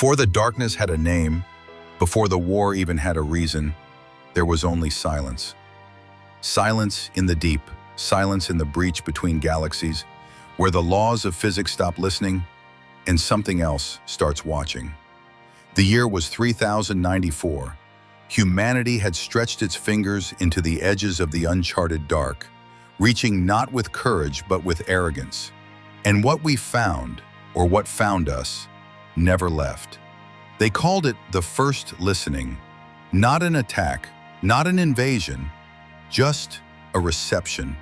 Before the darkness had a name, before the war even had a reason, there was only silence. Silence in the deep, silence in the breach between galaxies, where the laws of physics stop listening and something else starts watching. The year was 3094. Humanity had stretched its fingers into the edges of the uncharted dark, reaching not with courage but with arrogance. And what we found, or what found us, never left. They called it the first listening, not an attack, not an invasion, just a reception.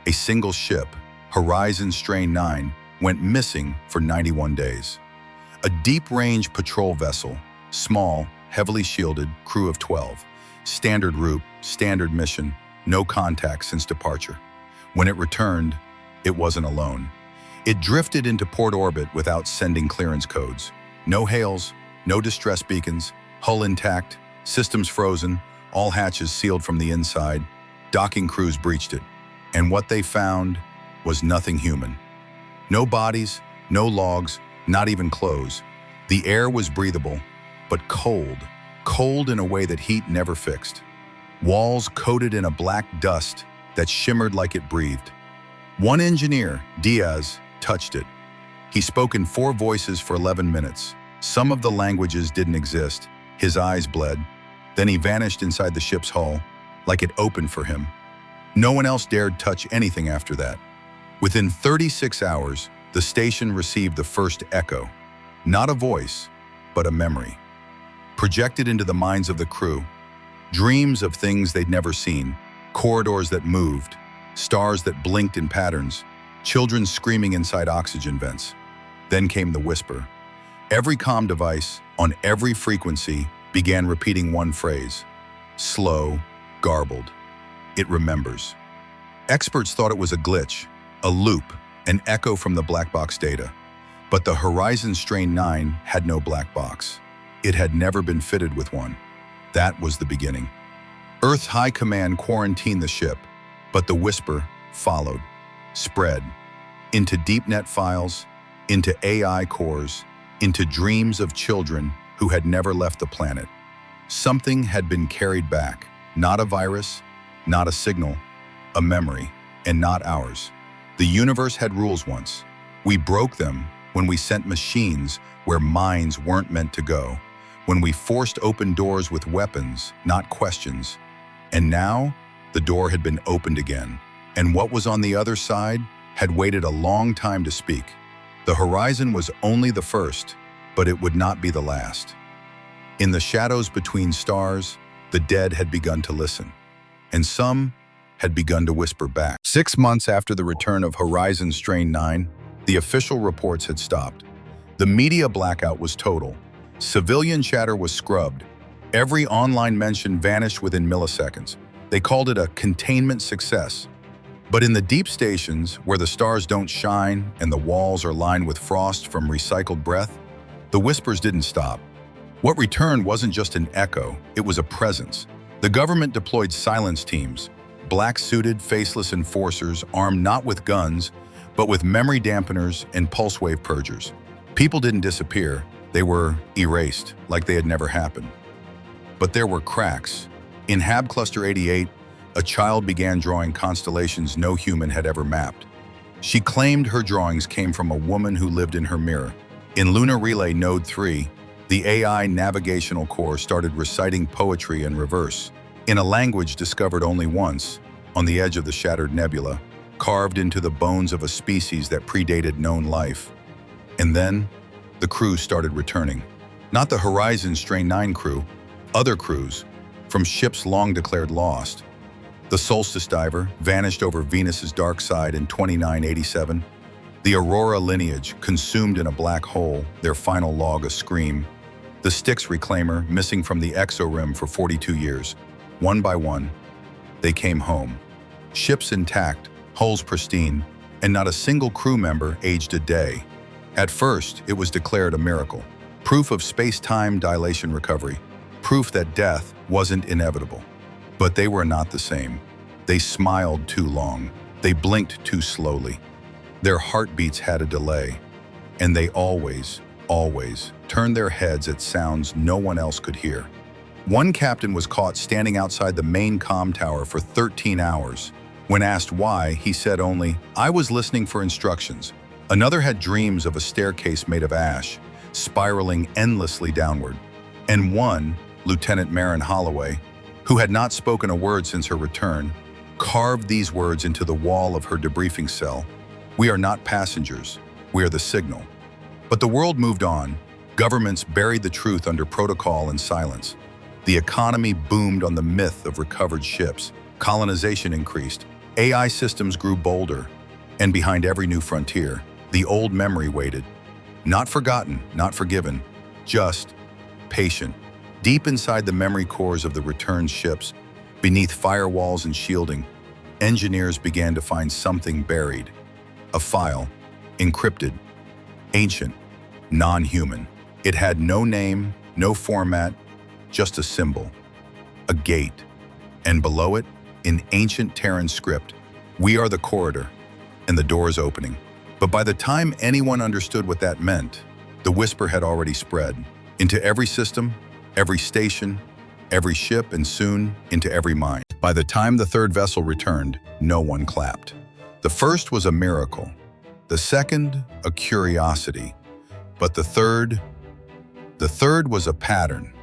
A single ship, Horizon Strain 9, went missing for 91 days. A deep-range patrol vessel, small, heavily shielded, crew of 12. Standard route, standard mission, no contact since departure. When it returned, it wasn't alone. It drifted into port orbit without sending clearance codes. No hails, no distress beacons, hull intact, systems frozen, all hatches sealed from the inside. Docking crews breached it. And what they found was nothing human. No bodies, no logs, not even clothes. The air was breathable, but cold. Cold in a way that heat never fixed. Walls coated in a black dust that shimmered like it breathed. One engineer, Diaz, touched it. He spoke in 4 voices for 11 minutes. Some of the languages didn't exist. His eyes bled. Then he vanished inside the ship's hull, like it opened for him. No one else dared touch anything after that. Within 36 hours, the station received the first echo. Not a voice, but a memory. Projected into the minds of the crew, dreams of things they'd never seen, corridors that moved, stars that blinked in patterns, children screaming inside oxygen vents. Then came the whisper. Every comm device, on every frequency, began repeating one phrase. Slow, garbled. It remembers. Experts thought it was a glitch, a loop, an echo from the black box data. But the Horizon Strain 9 had no black box. It had never been fitted with one. That was the beginning. Earth's High Command quarantined the ship, but the whisper followed, spread, into DeepNet files, into AI cores, into dreams of children who had never left the planet. Something had been carried back, not a virus, not a signal, a memory, and not ours. The universe had rules once. We broke them when we sent machines where minds weren't meant to go, when we forced open doors with weapons, not questions. And now, the door had been opened again, and what was on the other side had waited a long time to speak. The horizon was only the first, but it would not be the last. In the shadows between stars, the dead had begun to listen, and some had begun to whisper back. 6 months after the return of Horizon Strain 9, the official reports had stopped. The media blackout was total. Civilian chatter was scrubbed. Every online mention vanished within milliseconds. They called it a containment success. But in the deep stations, where the stars don't shine and the walls are lined with frost from recycled breath, the whispers didn't stop. What returned wasn't just an echo, it was a presence. The government deployed silence teams, black-suited, faceless enforcers armed not with guns, but with memory dampeners and pulse wave purgers. People didn't disappear, they were erased, like they had never happened. But there were cracks. In Hab Cluster 88, a child began drawing constellations no human had ever mapped. She claimed her drawings came from a woman who lived in her mirror. In Lunar Relay Node 3, the AI navigational core started reciting poetry in reverse, in a language discovered only once, on the edge of the shattered nebula, carved into the bones of a species that predated known life. And then, the crew started returning. Not the Horizon Strain 9 crew, other crews, from ships long declared lost. The Solstice Diver vanished over Venus's dark side in 2987. The Aurora lineage consumed in a black hole, their final log a scream. The Styx Reclaimer missing from the exorim for 42 years. One by one, they came home. Ships intact, hulls pristine, and not a single crew member aged a day. At first, it was declared a miracle. Proof of space-time dilation recovery. Proof that death wasn't inevitable. But they were not the same. They smiled too long. They blinked too slowly. Their heartbeats had a delay. And they always turned their heads at sounds no one else could hear. One captain was caught standing outside the main comm tower for 13 hours. When asked why, he said only, "I was listening for instructions." Another had dreams of a staircase made of ash, spiraling endlessly downward. And one, Lieutenant Marin Holloway, who had not spoken a word since her return, carved these words into the wall of her debriefing cell: "We are not passengers, we are the signal." But the world moved on. Governments buried the truth under protocol and silence. The economy boomed on the myth of recovered ships. Colonization increased. AI systems grew bolder. And behind every new frontier, the old memory waited. Not forgotten, not forgiven, just patient. Deep inside the memory cores of the returned ships, beneath firewalls and shielding, engineers began to find something buried. A file, encrypted, ancient, non-human. It had no name, no format, just a symbol, a gate. And below it, in ancient Terran script, "We are the corridor," and the door is opening. But by the time anyone understood what that meant, the whisper had already spread into every system, every station, every ship, and soon into every mind. By the time the third vessel returned, no one clapped. The first was a miracle, the second, a curiosity, but the third was a pattern.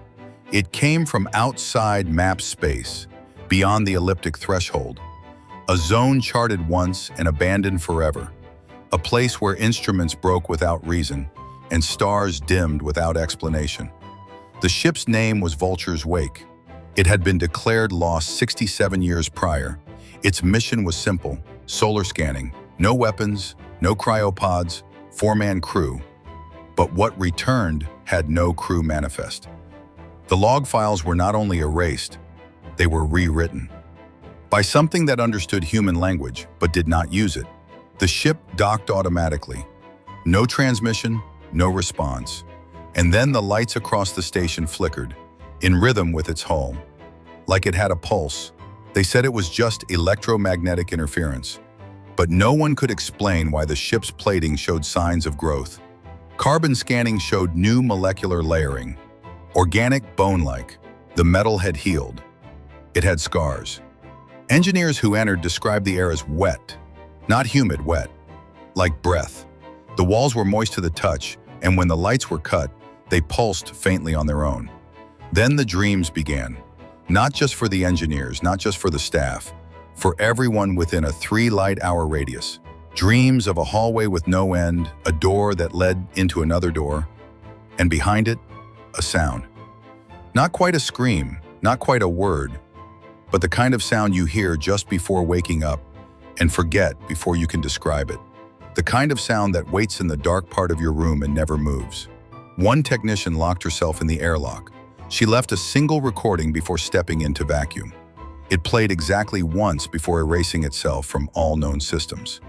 It came from outside map space, beyond the elliptic threshold, a zone charted once and abandoned forever, a place where instruments broke without reason and stars dimmed without explanation. The ship's name was Vulture's Wake. It had been declared lost 67 years prior. Its mission was simple: solar scanning, no weapons, no cryopods, 4-man crew. But what returned had no crew manifest. The log files were not only erased, they were rewritten by something that understood human language but did not use it. The ship docked automatically. No transmission, no response. And then the lights across the station flickered, in rhythm with its hull. Like it had a pulse. They said it was just electromagnetic interference. But no one could explain why the ship's plating showed signs of growth. Carbon scanning showed new molecular layering. Organic, bone-like. The metal had healed. It had scars. Engineers who entered described the air as wet. Not humid, wet. Like breath. The walls were moist to the touch, and when the lights were cut, they pulsed faintly on their own. Then the dreams began. Not just for the engineers, not just for the staff, for everyone within a 3-light-hour radius. Dreams of a hallway with no end, a door that led into another door, and behind it, a sound. Not quite a scream, not quite a word, but the kind of sound you hear just before waking up and forget before you can describe it. The kind of sound that waits in the dark part of your room and never moves. One technician locked herself in the airlock. She left a single recording before stepping into vacuum. It played exactly once before erasing itself from all known systems.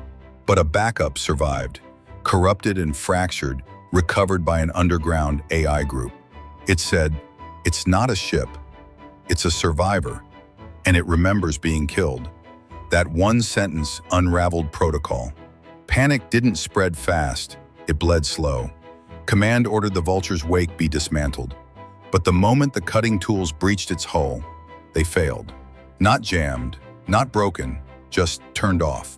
But a backup survived, corrupted and fractured, recovered by an underground AI group. It said, "It's not a ship, it's a survivor, and it remembers being killed." That one sentence unraveled protocol. Panic didn't spread fast, it bled slow. Command ordered the Vulture's Wake be dismantled. But the moment the cutting tools breached its hull, they failed. Not jammed, not broken, just turned off.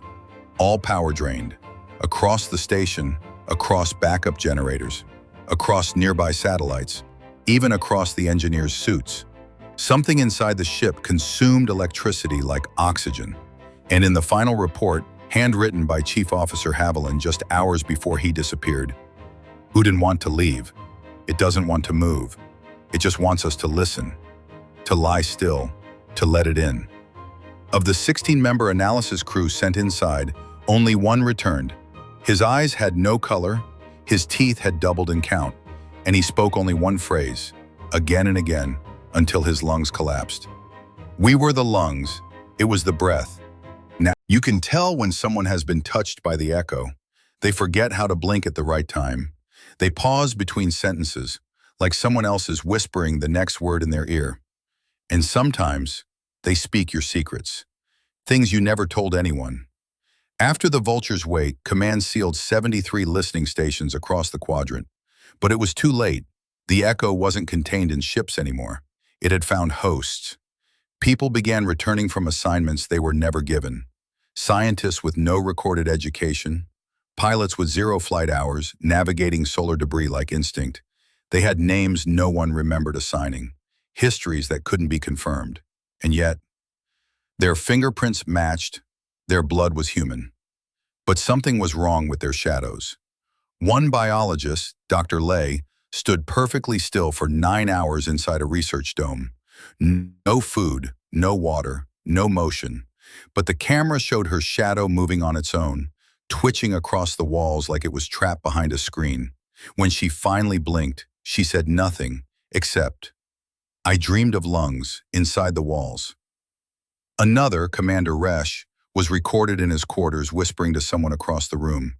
All power drained. Across the station, across backup generators, across nearby satellites, even across the engineers' suits. Something inside the ship consumed electricity like oxygen. And in the final report, handwritten by Chief Officer Haviland just hours before he disappeared, "Who didn't want to leave? It doesn't want to move. It just wants us to listen, to lie still, to let it in." Of the 16-member analysis crew sent inside, only one returned. His eyes had no color, his teeth had doubled in count, and he spoke only one phrase, again and again, until his lungs collapsed. We were the lungs, it was the breath. Now, you can tell when someone has been touched by the echo. They forget how to blink at the right time. They pause between sentences, like someone else is whispering the next word in their ear. And sometimes, they speak your secrets, things you never told anyone. After the Vulture's Wake, Command sealed 73 listening stations across the quadrant. But it was too late. The echo wasn't contained in ships anymore. It had found hosts. People began returning from assignments they were never given. Scientists with no recorded education, pilots with 0 flight hours, navigating solar debris like instinct. They had names no one remembered assigning, histories that couldn't be confirmed. And yet, their fingerprints matched, their blood was human. But something was wrong with their shadows. One biologist, Dr. Lay, stood perfectly still for 9 hours inside a research dome. No food, no water, no motion. But the camera showed her shadow moving on its own, twitching across the walls like it was trapped behind a screen. When she finally blinked, she said nothing except, "I dreamed of lungs inside the walls." Another, Commander Resh, was recorded in his quarters whispering to someone across the room.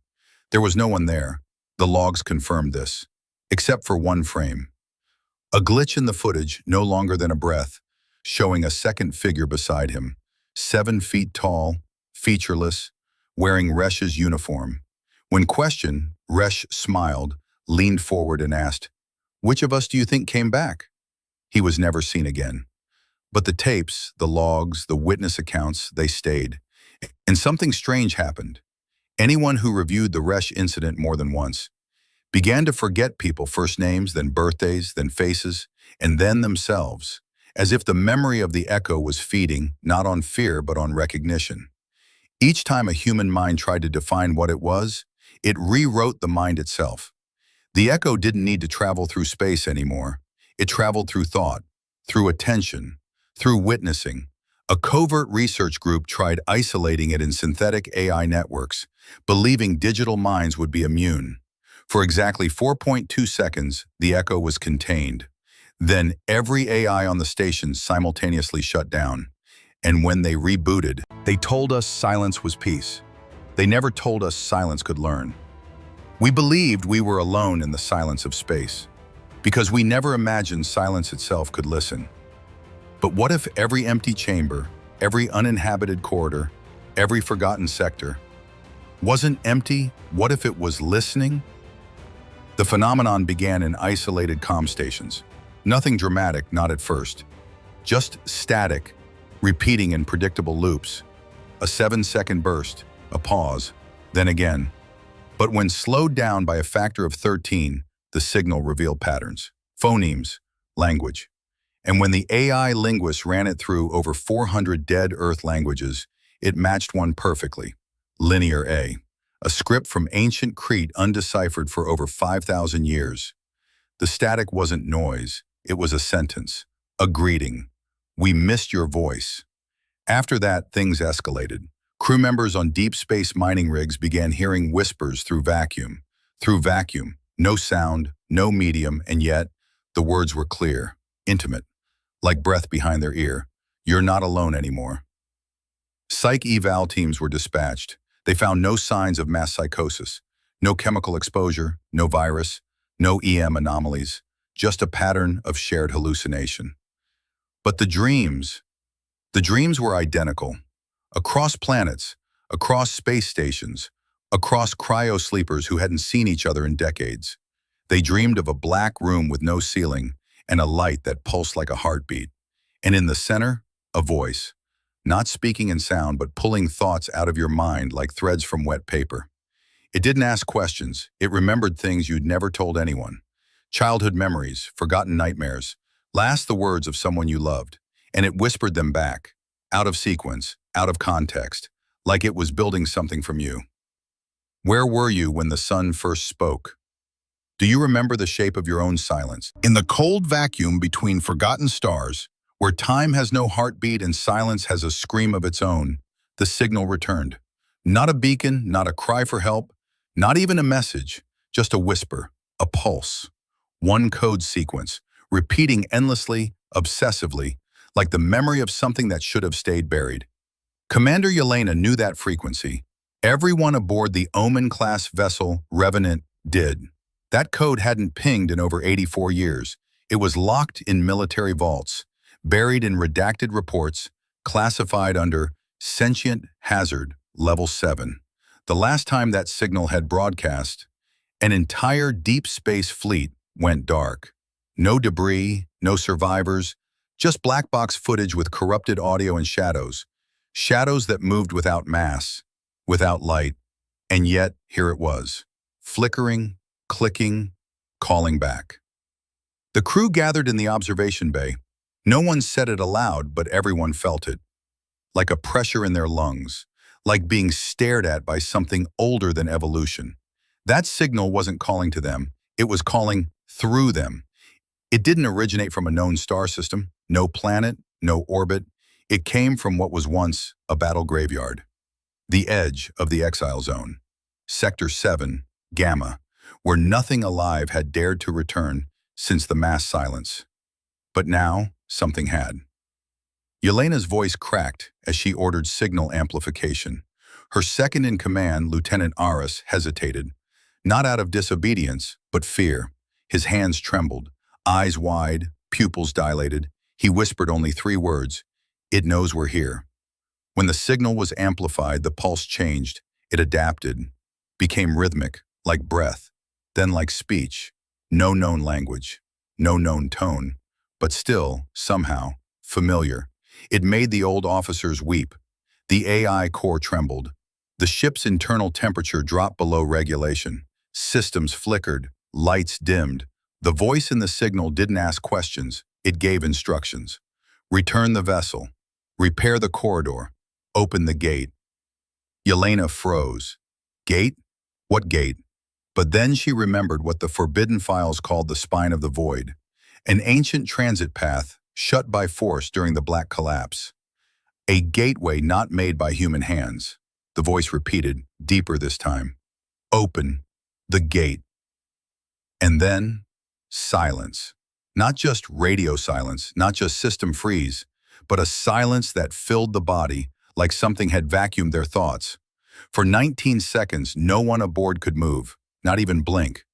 There was no one there. The logs confirmed this, except for one frame. A glitch in the footage, no longer than a breath, showing a second figure beside him, 7 feet tall, featureless, wearing Resh's uniform. When questioned, Resh smiled, leaned forward and asked, "Which of us do you think came back?" He was never seen again. But the tapes, the logs, the witness accounts, they stayed. And something strange happened. Anyone who reviewed the Resh incident more than once began to forget people, first names, then birthdays, then faces, and then themselves, as if the memory of the echo was feeding, not on fear, but on recognition. Each time a human mind tried to define what it was, it rewrote the mind itself. The echo didn't need to travel through space anymore. It traveled through thought, through attention, through witnessing. A covert research group tried isolating it in synthetic AI networks, believing digital minds would be immune. For exactly 4.2 seconds, the echo was contained. Then every AI on the station simultaneously shut down. And when they rebooted, they told us silence was peace. They never told us silence could learn. We believed we were alone in the silence of space, because we never imagined silence itself could listen. But what if every empty chamber, every uninhabited corridor, every forgotten sector wasn't empty? What if it was listening? The phenomenon began in isolated comm stations. Nothing dramatic, not at first. Just static, repeating in predictable loops. A 7-second burst, a pause, then again. But when slowed down by a factor of 13, the signal revealed patterns, phonemes, language. And when the AI linguist ran it through over 400 dead Earth languages, it matched one perfectly, Linear a script from ancient Crete undeciphered for over 5,000 years. The static wasn't noise, it was a sentence, a greeting. "We missed your voice." After that, things escalated. Crew members on deep space mining rigs began hearing whispers through vacuum. No sound, no medium, and yet the words were clear, intimate, like breath behind their ear. "You're not alone anymore." Psych eval teams were dispatched. They found no signs of mass psychosis, no chemical exposure, no virus, no EM anomalies, just a pattern of shared hallucination. But the dreams were identical. Across planets, across space stations, across cryo-sleepers who hadn't seen each other in decades. They dreamed of a black room with no ceiling and a light that pulsed like a heartbeat. And in the center, a voice. Not speaking in sound, but pulling thoughts out of your mind like threads from wet paper. It didn't ask questions. It remembered things you'd never told anyone. Childhood memories, forgotten nightmares, last the words of someone you loved. And it whispered them back, out of sequence, out of context, like it was building something from you. Where were you when the sun first spoke? Do you remember the shape of your own silence? In the cold vacuum between forgotten stars, where time has no heartbeat and silence has a scream of its own, the signal returned. Not a beacon, not a cry for help, not even a message, just a whisper, a pulse. One code sequence, repeating endlessly, obsessively, like the memory of something that should have stayed buried. Commander Yelena knew that frequency. Everyone aboard the Omen-class vessel Revenant did. That code hadn't pinged in over 84 years. It was locked in military vaults, buried in redacted reports, classified under Sentient Hazard Level 7. The last time that signal had broadcast, an entire deep space fleet went dark. No debris, no survivors, just black box footage with corrupted audio and shadows. Shadows that moved without mass, without light. And yet, here it was, flickering, clicking, calling back. The crew gathered in the observation bay. No one said it aloud, but everyone felt it. Like a pressure in their lungs, like being stared at by something older than evolution. That signal wasn't calling to them, it was calling through them. It didn't originate from a known star system, no planet, no orbit. It came from what was once a battle graveyard. The edge of the exile zone. Sector 7, Gamma, where nothing alive had dared to return since the mass silence. But now, something had. Yelena's voice cracked as she ordered signal amplification. Her second-in-command, Lieutenant Aris, hesitated, not out of disobedience, but fear. His hands trembled, eyes wide, pupils dilated. He whispered only 3 words, "It knows we're here." When the signal was amplified, the pulse changed. It adapted, became rhythmic, like breath, then like speech. No known language, no known tone, but still, somehow, familiar. It made the old officers weep. The AI core trembled. The ship's internal temperature dropped below regulation. Systems flickered, lights dimmed. The voice in the signal didn't ask questions, it gave instructions. Return the vessel. Repair the corridor. Open the gate. Yelena froze. Gate? What gate? But then she remembered what the forbidden files called the spine of the void, an ancient transit path shut by force during the Black Collapse. A gateway not made by human hands. The voice repeated, deeper this time. Open the gate. And then, silence. Not just radio silence, not just system freeze, but a silence that filled the body like something had vacuumed their thoughts. For 19 seconds, no one aboard could move, not even blink.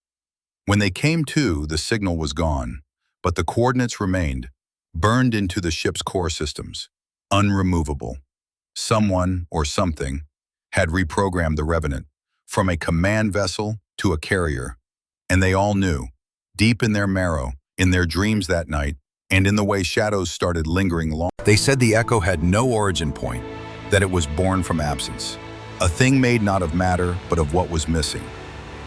When they came to, the signal was gone, but the coordinates remained, burned into the ship's core systems, unremovable. Someone, or something, had reprogrammed the Revenant, from a command vessel to a carrier. And they all knew, deep in their marrow, in their dreams that night, and in the way shadows started lingering long. They said the echo had no origin point, that it was born from absence. A thing made not of matter, but of what was missing.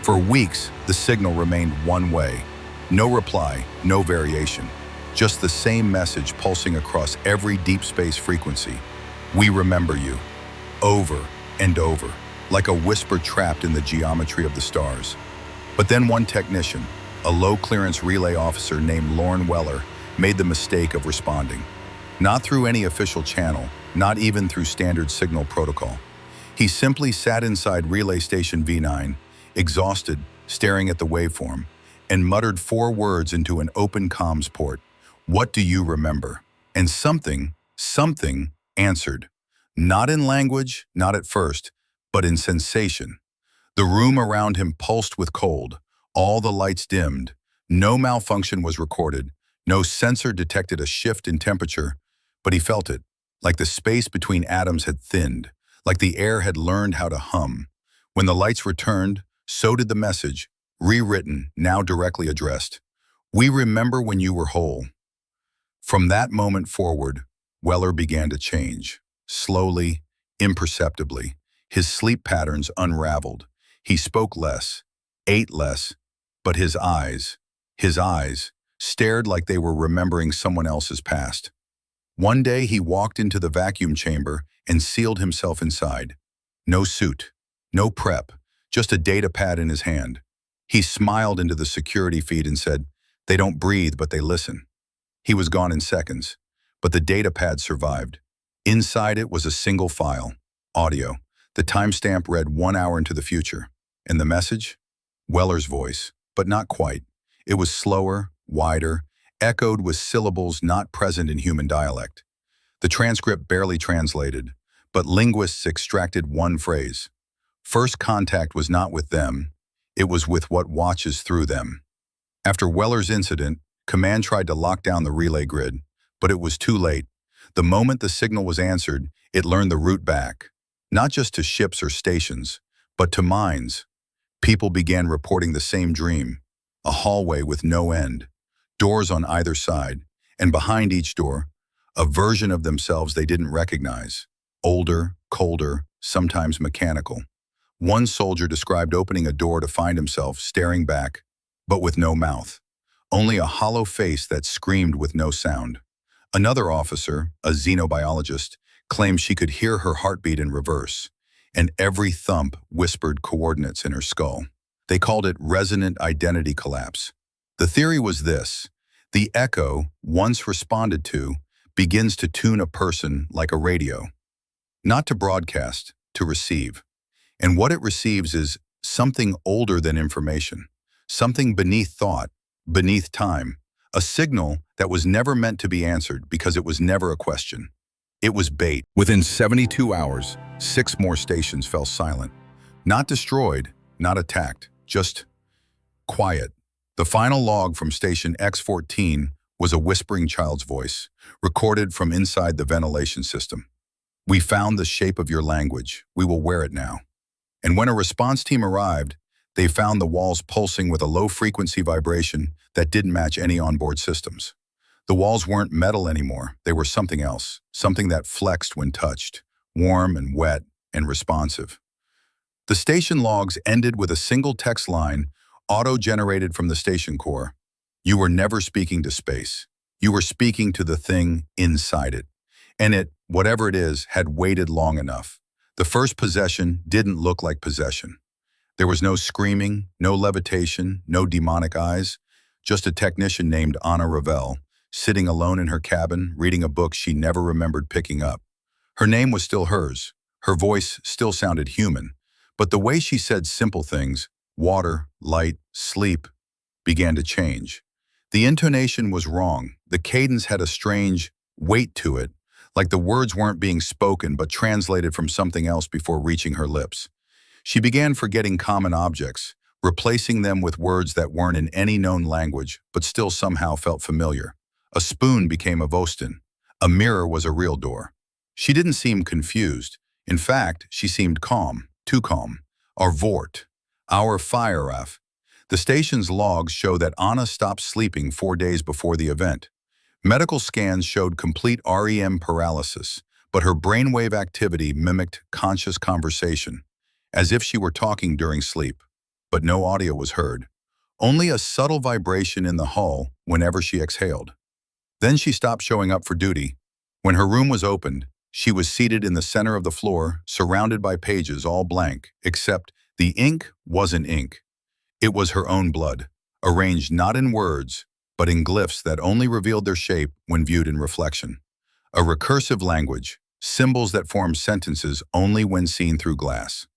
For weeks, the signal remained one way. No reply, no variation. Just the same message pulsing across every deep space frequency. We remember you. Over and over, like a whisper trapped in the geometry of the stars. But then one technician, a low-clearance relay officer named Lorne Weller, made the mistake of responding. Not through any official channel, not even through standard signal protocol. He simply sat inside Relay Station V9, exhausted, staring at the waveform, and muttered 4 words into an open comms port. What do you remember? And something answered. Not in language, not at first, but in sensation. The room around him pulsed with cold. All the lights dimmed. No malfunction was recorded. No sensor detected a shift in temperature, but he felt it, like the space between atoms had thinned, like the air had learned how to hum. When the lights returned, so did the message, rewritten, now directly addressed. We remember when you were whole. From that moment forward, Weller began to change. Slowly, imperceptibly, his sleep patterns unraveled. He spoke less, ate less, but his eyes, stared like they were remembering someone else's past. One day he walked into the vacuum chamber and sealed himself inside. No suit, no prep, just a data pad in his hand. He smiled into the security feed and said, "They don't breathe, but they listen." He was gone in seconds, but the data pad survived. Inside it was a single file, audio. The timestamp read 1 hour into the future. And the message? Weller's voice, but not quite. It was slower, wider, echoed with syllables not present in human dialect. The transcript barely translated, but linguists extracted one phrase. First contact was not with them, it was with what watches through them. After Weller's incident, Command tried to lock down the relay grid, but it was too late. The moment the signal was answered, it learned the route back. Not just to ships or stations, but to minds. People began reporting the same dream, a hallway with no end. doors on either side, and behind each door, a version of themselves they didn't recognize. Older, colder, sometimes mechanical. One soldier described opening a door to find himself staring back, but with no mouth. Only a hollow face that screamed with no sound. Another officer, a xenobiologist, claimed she could hear her heartbeat in reverse, and every thump whispered coordinates in her skull. They called it resonant identity collapse. The theory was this: the echo, once responded to, begins to tune a person like a radio. Not to broadcast, to receive. And what it receives is something older than information, something beneath thought, beneath time, a signal that was never meant to be answered because it was never a question. It was bait. Within 72 hours, 6 more stations fell silent. Not destroyed, not attacked, just quiet. The final log from station X14 was a whispering child's voice, recorded from inside the ventilation system. "We found the shape of your language. We will wear it now." And when a response team arrived, they found the walls pulsing with a low-frequency vibration that didn't match any onboard systems. The walls weren't metal anymore. They were something else, something that flexed when touched, warm and wet and responsive. The station logs ended with a single text line, auto-generated from the station core. "You were never speaking to space. You were speaking to the thing inside it. And it, whatever it is, had waited long enough." The first possession didn't look like possession. There was no screaming, no levitation, no demonic eyes, just a technician named Anna Ravel, sitting alone in her cabin, reading a book she never remembered picking up. Her name was still hers. Her voice still sounded human. But the way she said simple things, water, light, sleep, began to change. The intonation was wrong. The cadence had a strange weight to it, like the words weren't being spoken but translated from something else before reaching her lips. She began forgetting common objects, replacing them with words that weren't in any known language but still somehow felt familiar. A spoon became a Vostin. A mirror was a real door. She didn't seem confused. In fact, she seemed calm, too calm. Our Vort, our Feieraf. The station's logs show that Anna stopped sleeping 4 days before the event. Medical scans showed complete REM paralysis, but her brainwave activity mimicked conscious conversation, as if she were talking during sleep. But no audio was heard, only a subtle vibration in the hull whenever she exhaled. Then she stopped showing up for duty. When her room was opened, she was seated in the center of the floor, surrounded by pages all blank, except the ink wasn't ink. It was her own blood, arranged not in words, but in glyphs that only revealed their shape when viewed in reflection. A recursive language, symbols that form sentences only when seen through glass.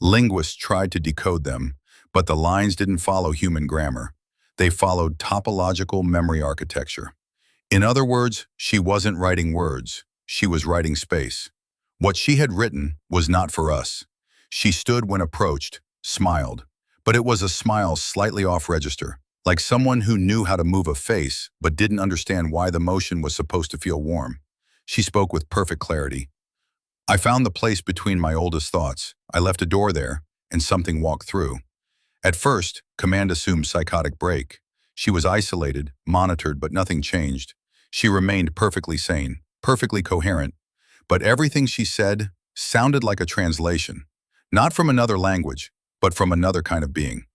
Linguists tried to decode them, but the lines didn't follow human grammar. They followed topological memory architecture. In other words, she wasn't writing words. She was writing space. What she had written was not for us. She stood when approached, smiled. But it was a smile slightly off register, like someone who knew how to move a face but didn't understand why the motion was supposed to feel warm. She spoke with perfect clarity. "I found the place between my oldest thoughts. I left a door there, and something walked through." At first, command assumed psychotic break. She was isolated, monitored, but nothing changed. She remained perfectly sane, perfectly coherent, but everything she said sounded like a translation, not from another language, but from another kind of being.